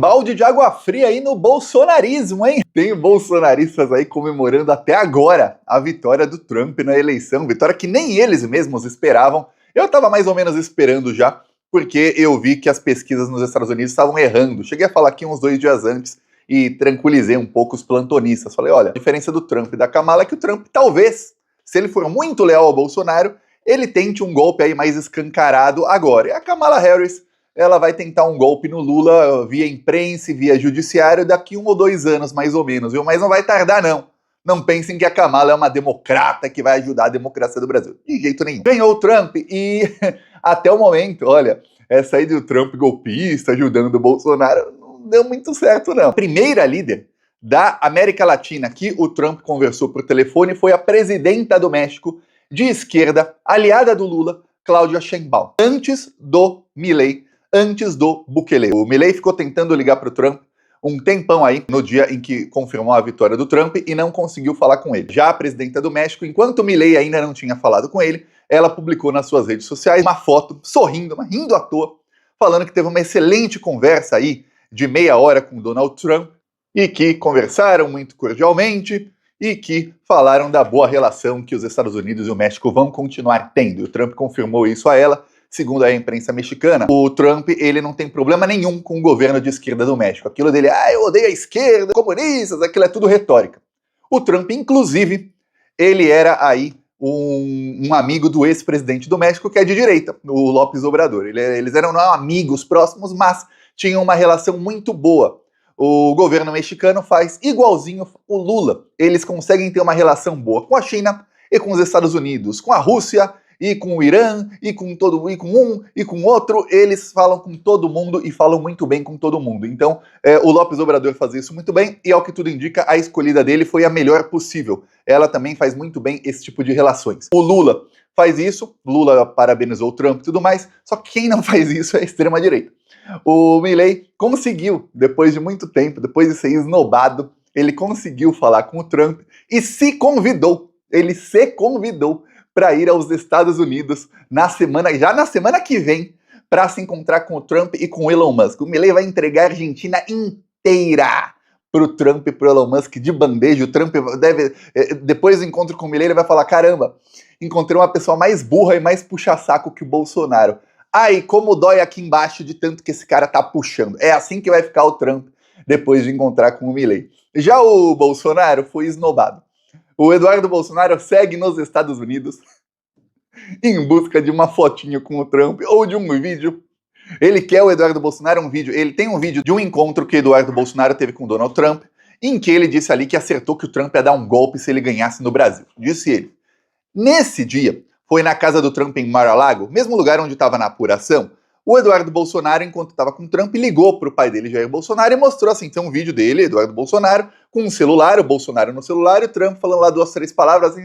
Balde de água fria aí no bolsonarismo, hein? Tem bolsonaristas aí comemorando até agora a vitória do Trump na eleição, vitória que nem eles mesmos esperavam. Eu tava mais ou menos esperando já, porque eu vi que as pesquisas nos Estados Unidos estavam errando. Cheguei a falar aqui uns 2 dias antes e tranquilizei um pouco os plantonistas. Falei, olha, a diferença do Trump e da Kamala é que o Trump talvez, se ele for muito leal ao Bolsonaro, ele tente um golpe aí mais escancarado agora. E a Kamala Harris, ela vai tentar um golpe no Lula via imprensa e via judiciário daqui 1 ou 2 anos, mais ou menos, viu? Mas não vai tardar, não. Não pensem que a Kamala é uma democrata que vai ajudar a democracia do Brasil. De jeito nenhum. Ganhou o Trump e até o momento, olha, essa aí do Trump golpista ajudando o Bolsonaro não deu muito certo, não. A primeira líder da América Latina que o Trump conversou por telefone foi a presidenta do México, de esquerda, aliada do Lula, Claudia Sheinbaum, antes do Milei, antes do Bukele. O Milei ficou tentando ligar para o Trump um tempão aí, no dia em que confirmou a vitória do Trump, e não conseguiu falar com ele. Já a presidenta do México, enquanto o Milei ainda não tinha falado com ele, ela publicou nas suas redes sociais uma foto, sorrindo, mas rindo à toa, falando que teve uma excelente conversa aí, de meia hora com o Donald Trump, e que conversaram muito cordialmente, e que falaram da boa relação que os Estados Unidos e o México vão continuar tendo. O Trump confirmou isso a ela. Segundo a imprensa mexicana, o Trump, ele não tem problema nenhum com o governo de esquerda do México. Aquilo dele, eu odeio a esquerda, comunistas, aquilo é tudo retórica. O Trump, inclusive, ele era aí um amigo do ex-presidente do México, que é de direita, o López Obrador. Eles eram não amigos próximos, mas tinham uma relação muito boa. O governo mexicano faz igualzinho o Lula. Eles conseguem ter uma relação boa com a China e com os Estados Unidos, com a Rússia e com o Irã, e com um e com outro. Eles falam com todo mundo e falam muito bem com todo mundo. Então, o López Obrador faz isso muito bem, e ao que tudo indica, a escolhida dele foi a melhor possível. Ela também faz muito bem esse tipo de relações. O Lula faz isso, Lula parabenizou o Trump e tudo mais, só que quem não faz isso é a extrema-direita. O Milei conseguiu, depois de muito tempo, depois de ser esnobado, ele conseguiu falar com o Trump e se convidou para ir aos Estados Unidos já na semana que vem, para se encontrar com o Trump e com o Elon Musk. O Milei vai entregar a Argentina inteira pro Trump e pro Elon Musk de bandeja. O Trump deve, depois do encontro com o Milei, ele vai falar, caramba, encontrei uma pessoa mais burra e mais puxa-saco que o Bolsonaro. Ai, como dói aqui embaixo de tanto que esse cara tá puxando. É assim que vai ficar o Trump depois de encontrar com o Milei. Já o Bolsonaro foi esnobado. O Eduardo Bolsonaro segue nos Estados Unidos em busca de uma fotinho com o Trump ou de um vídeo. Ele quer o Eduardo Bolsonaro um vídeo. Ele tem um vídeo de um encontro que o Eduardo Bolsonaro teve com o Donald Trump, em que ele disse ali que acertou que o Trump ia dar um golpe se ele ganhasse no Brasil. Disse ele. Nesse dia, foi na casa do Trump em Mar-a-Lago, mesmo lugar onde estava na apuração, o Eduardo Bolsonaro, enquanto estava com o Trump, ligou para o pai dele, Jair Bolsonaro, e mostrou assim, tem um vídeo dele, Eduardo Bolsonaro, com um celular, o Bolsonaro no celular, e o Trump falando lá 2, 3 palavras, assim,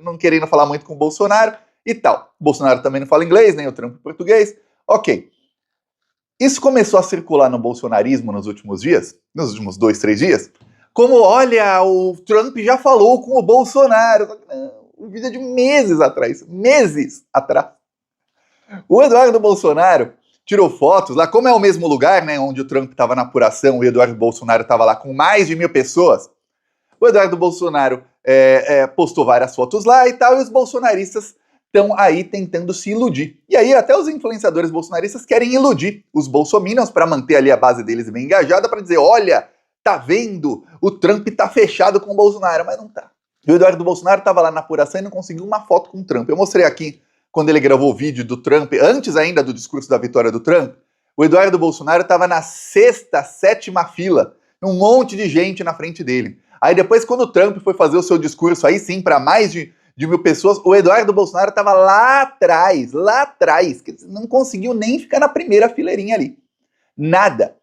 não querendo falar muito com o Bolsonaro, e tal. O Bolsonaro também não fala inglês, nem o Trump português. Ok. Isso começou a circular no bolsonarismo nos últimos dias, nos últimos 2, 3 dias, como, olha, o Trump já falou com o Bolsonaro. Um vídeo de meses atrás. O Eduardo Bolsonaro tirou fotos lá, como é o mesmo lugar, né, onde o Trump estava na apuração, o Eduardo Bolsonaro estava lá com mais de 1.000 pessoas. O Eduardo Bolsonaro postou várias fotos lá e tal, e os bolsonaristas estão aí tentando se iludir. E aí até os influenciadores bolsonaristas querem iludir os bolsominions para manter ali a base deles bem engajada, para dizer, olha, tá vendo? O Trump tá fechado com o Bolsonaro, mas não tá. E o Eduardo Bolsonaro estava lá na apuração e não conseguiu uma foto com o Trump. Eu mostrei aqui, quando ele gravou o vídeo do Trump, antes ainda do discurso da vitória do Trump, o Eduardo Bolsonaro estava na 6ª, 7ª fila, um monte de gente na frente dele. Aí depois, quando o Trump foi fazer o seu discurso, aí sim, para mais de 1.000 pessoas, o Eduardo Bolsonaro estava lá atrás, que não conseguiu nem ficar na primeira fileirinha ali. Nada.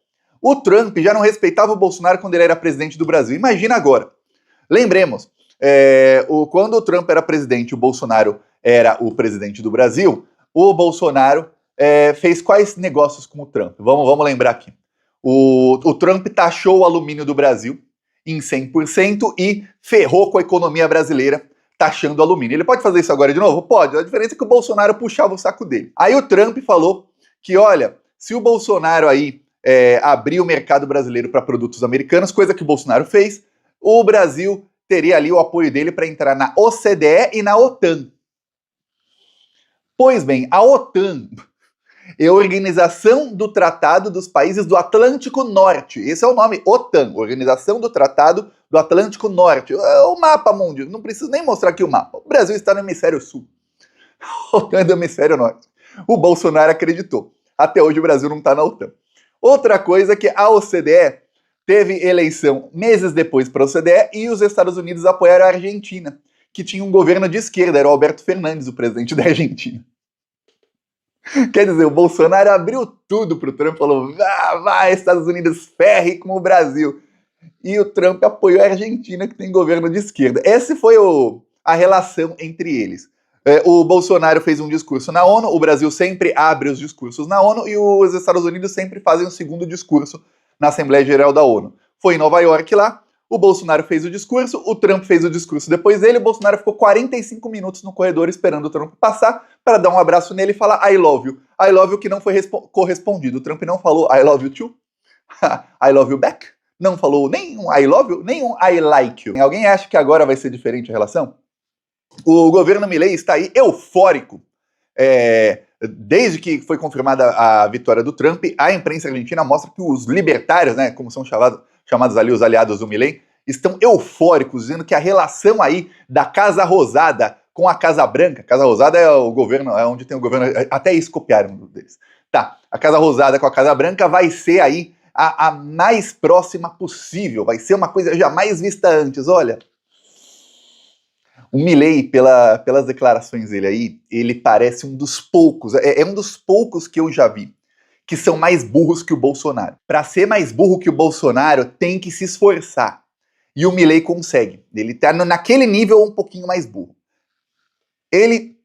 O Trump já não respeitava o Bolsonaro quando ele era presidente do Brasil. Imagina agora. Lembremos, quando o Trump era presidente, o Bolsonaro era o presidente do Brasil, o Bolsonaro fez quais negócios com o Trump? Vamos lembrar aqui. O Trump taxou o alumínio do Brasil em 100% e ferrou com a economia brasileira taxando o alumínio. Ele pode fazer isso agora de novo? Pode. A diferença é que o Bolsonaro puxava o saco dele. Aí o Trump falou que, olha, se o Bolsonaro aí abrir o mercado brasileiro para produtos americanos, coisa que o Bolsonaro fez, o Brasil teria ali o apoio dele para entrar na OCDE e na OTAN. Pois bem, a OTAN é a Organização do Tratado dos Países do Atlântico Norte. Esse é o nome, OTAN, Organização do Tratado do Atlântico Norte. É o mapa mundial, não preciso nem mostrar aqui o mapa. O Brasil está no hemisfério sul, a OTAN é do hemisfério norte. O Bolsonaro acreditou. Até hoje o Brasil não está na OTAN. Outra coisa é que a OCDE teve eleição meses depois para a OCDE e os Estados Unidos apoiaram a Argentina, que tinha um governo de esquerda, era o Alberto Fernandes, o presidente da Argentina. Quer dizer, o Bolsonaro abriu tudo pro Trump, falou, vai, Estados Unidos, ferre com o Brasil. E o Trump apoiou a Argentina, que tem governo de esquerda. Essa foi a relação entre eles. O Bolsonaro fez um discurso na ONU, o Brasil sempre abre os discursos na ONU e os Estados Unidos sempre fazem um segundo discurso na Assembleia Geral da ONU. Foi em Nova York lá, o Bolsonaro fez o discurso, o Trump fez o discurso depois dele, o Bolsonaro ficou 45 minutos no corredor esperando o Trump passar para dar um abraço nele e falar I love you. I love you que não foi correspondido. O Trump não falou I love you too, I love you back. Não falou nem um I love you, nem um I like you. Alguém acha que agora vai ser diferente a relação? O governo Milei está aí eufórico. Desde que foi confirmada a vitória do Trump, a imprensa argentina mostra que os libertários, né, como são chamados ali os aliados do Milei, estão eufóricos, dizendo que a relação aí da Casa Rosada com a Casa Branca, Casa Rosada é o governo, é onde tem o governo, até isso copiaram um deles. Tá, a Casa Rosada com a Casa Branca vai ser aí a mais próxima possível, vai ser uma coisa jamais vista antes, olha. O Milei, pelas declarações dele aí, ele parece um dos poucos, é um dos poucos que eu já vi, que são mais burros que o Bolsonaro. Para ser mais burro que o Bolsonaro, tem que se esforçar. E o Milei consegue. Ele tá naquele nível um pouquinho mais burro. Ele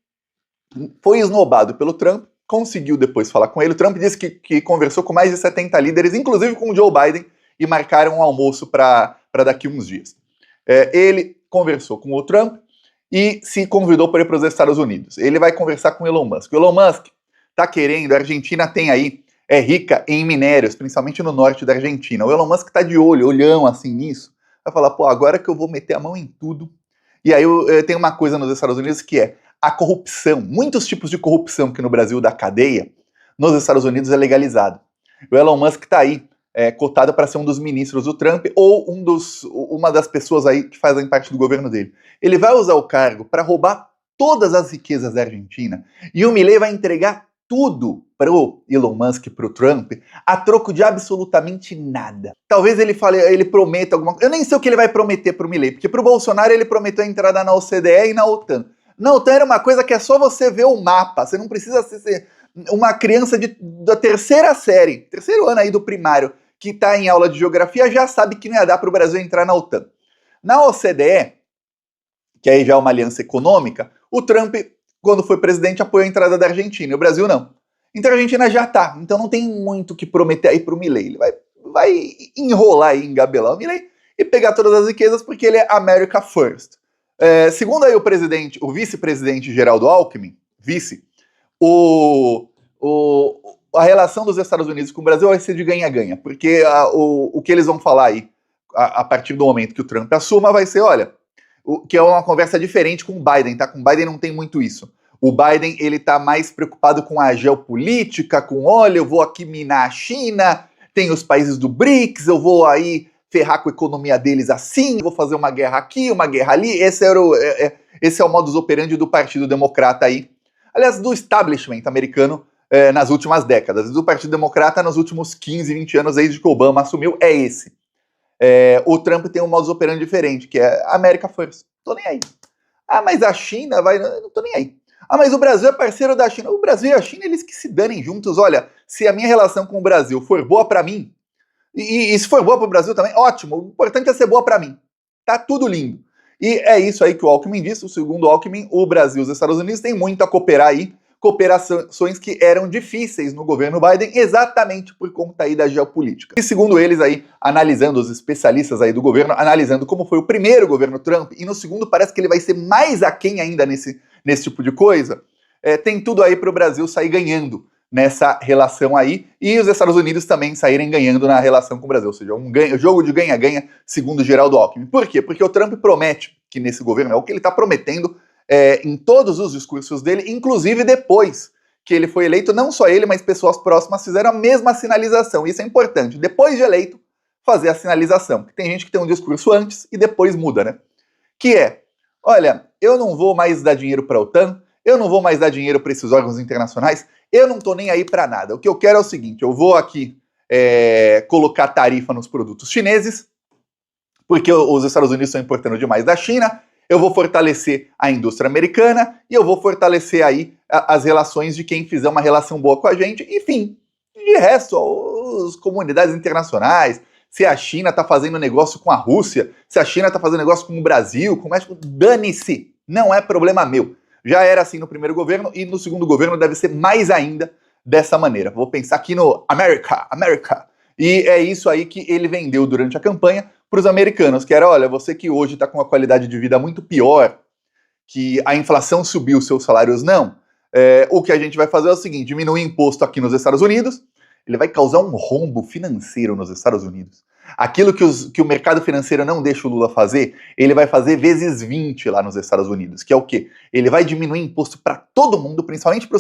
foi esnobado pelo Trump, conseguiu depois falar com ele. O Trump disse que conversou com mais de 70 líderes, inclusive com o Joe Biden, e marcaram um almoço para daqui uns dias. Ele conversou com o Trump e se convidou para ir para os Estados Unidos. Ele vai conversar com o Elon Musk. O Elon Musk está querendo, a Argentina tem aí, é rica em minérios, principalmente no norte da Argentina. O Elon Musk está de olhão assim nisso, vai falar, pô, agora que eu vou meter a mão em tudo. E aí tem uma coisa nos Estados Unidos que é a corrupção. Muitos tipos de corrupção que no Brasil da cadeia, nos Estados Unidos é legalizado. O Elon Musk está aí, cotado para ser um dos ministros do Trump ou uma das pessoas aí que fazem parte do governo dele. Ele vai usar o cargo para roubar todas as riquezas da Argentina e o Milei vai entregar tudo para o Elon Musk, para o Trump, a troco de absolutamente nada. Talvez ele prometa alguma coisa. Eu nem sei o que ele vai prometer para o Milei, porque para o Bolsonaro ele prometeu a entrada na OCDE e na OTAN. Na OTAN era uma coisa que é só você ver o mapa, você não precisa ser uma criança da terceira série, terceiro ano aí do primário, que está em aula de geografia, já sabe que não ia dar para o Brasil entrar na OTAN. Na OCDE, que aí já é uma aliança econômica, o Trump, quando foi presidente, apoiou a entrada da Argentina, e o Brasil não. Então a Argentina já está, então não tem muito o que prometer aí para o Milei. Ele vai enrolar e engabelar o Milei e pegar todas as riquezas porque ele é America First. Segundo aí o vice-presidente Geraldo Alckmin, a relação dos Estados Unidos com o Brasil vai ser de ganha-ganha, porque o que eles vão falar aí, a partir do momento que o Trump assuma, vai ser, olha, que é uma conversa diferente com o Biden, tá? Com o Biden não tem muito isso. O Biden, ele tá mais preocupado com a geopolítica, olha, eu vou aqui minar a China, tem os países do BRICS, eu vou aí ferrar com a economia deles assim, vou fazer uma guerra aqui, uma guerra ali. Esse é o modus operandi do Partido Democrata aí, aliás, do establishment americano, nas últimas décadas, do Partido Democrata nos últimos 15, 20 anos, desde que Obama assumiu, é esse. O Trump tem um modus operandi diferente, que é America First. Tô nem aí. Ah, mas a China vai... Não tô nem aí. Ah, mas o Brasil é parceiro da China. O Brasil e a China, eles que se danem juntos. Olha, se a minha relação com o Brasil for boa pra mim, e se for boa pro Brasil também, ótimo. O importante é ser boa pra mim. Tá tudo lindo. E é isso aí que o Alckmin disse. O segundo Alckmin, o Brasil e os Estados Unidos têm muito a cooperar aí, cooperações que eram difíceis no governo Biden exatamente por conta aí da geopolítica. E segundo eles aí, analisando os especialistas aí do governo, analisando como foi o primeiro governo Trump, e no segundo parece que ele vai ser mais aquém ainda nesse tipo de coisa, tem tudo aí para o Brasil sair ganhando nessa relação aí, e os Estados Unidos também saírem ganhando na relação com o Brasil, ou seja, um jogo de ganha-ganha, segundo Geraldo Alckmin. Por quê? Porque o Trump promete que nesse governo, é o que ele está prometendo em todos os discursos dele, inclusive depois que ele foi eleito, não só ele, mas pessoas próximas fizeram a mesma sinalização. Isso é importante. Depois de eleito, fazer a sinalização. Tem gente que tem um discurso antes e depois muda, né? Que é, olha, eu não vou mais dar dinheiro para a OTAN, eu não vou mais dar dinheiro para esses órgãos internacionais, eu não tô nem aí para nada. O que eu quero é o seguinte, eu vou aqui colocar tarifa nos produtos chineses, porque os Estados Unidos estão importando demais da China, eu vou fortalecer a indústria americana e eu vou fortalecer aí as relações de quem fizer uma relação boa com a gente. Enfim, de resto, as comunidades internacionais, se a China está fazendo negócio com a Rússia, se a China está fazendo negócio com o Brasil, com o México, dane-se, não é problema meu. Já era assim no primeiro governo e no segundo governo deve ser mais ainda dessa maneira. Vou pensar aqui no America. E é isso aí que ele vendeu durante a campanha para os americanos, que era, olha, você que hoje está com uma qualidade de vida muito pior, que a inflação subiu, seus salários não, o que a gente vai fazer é o seguinte, diminuir imposto aqui nos Estados Unidos, ele vai causar um rombo financeiro nos Estados Unidos. Aquilo que o mercado financeiro não deixa o Lula fazer, ele vai fazer vezes 20 lá nos Estados Unidos, que é o quê? Ele vai diminuir imposto para todo mundo, principalmente para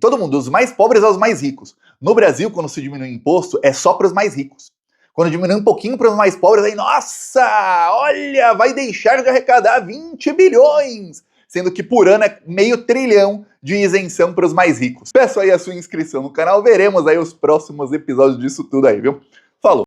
todo mundo, dos mais pobres aos mais ricos. No Brasil, quando se diminui imposto, é só para os mais ricos. Quando diminui um pouquinho para os mais pobres, aí, nossa, olha, vai deixar de arrecadar 20 bilhões, sendo que por ano é meio trilhão de isenção para os mais ricos. Peço aí a sua inscrição no canal, veremos aí os próximos episódios disso tudo aí, viu?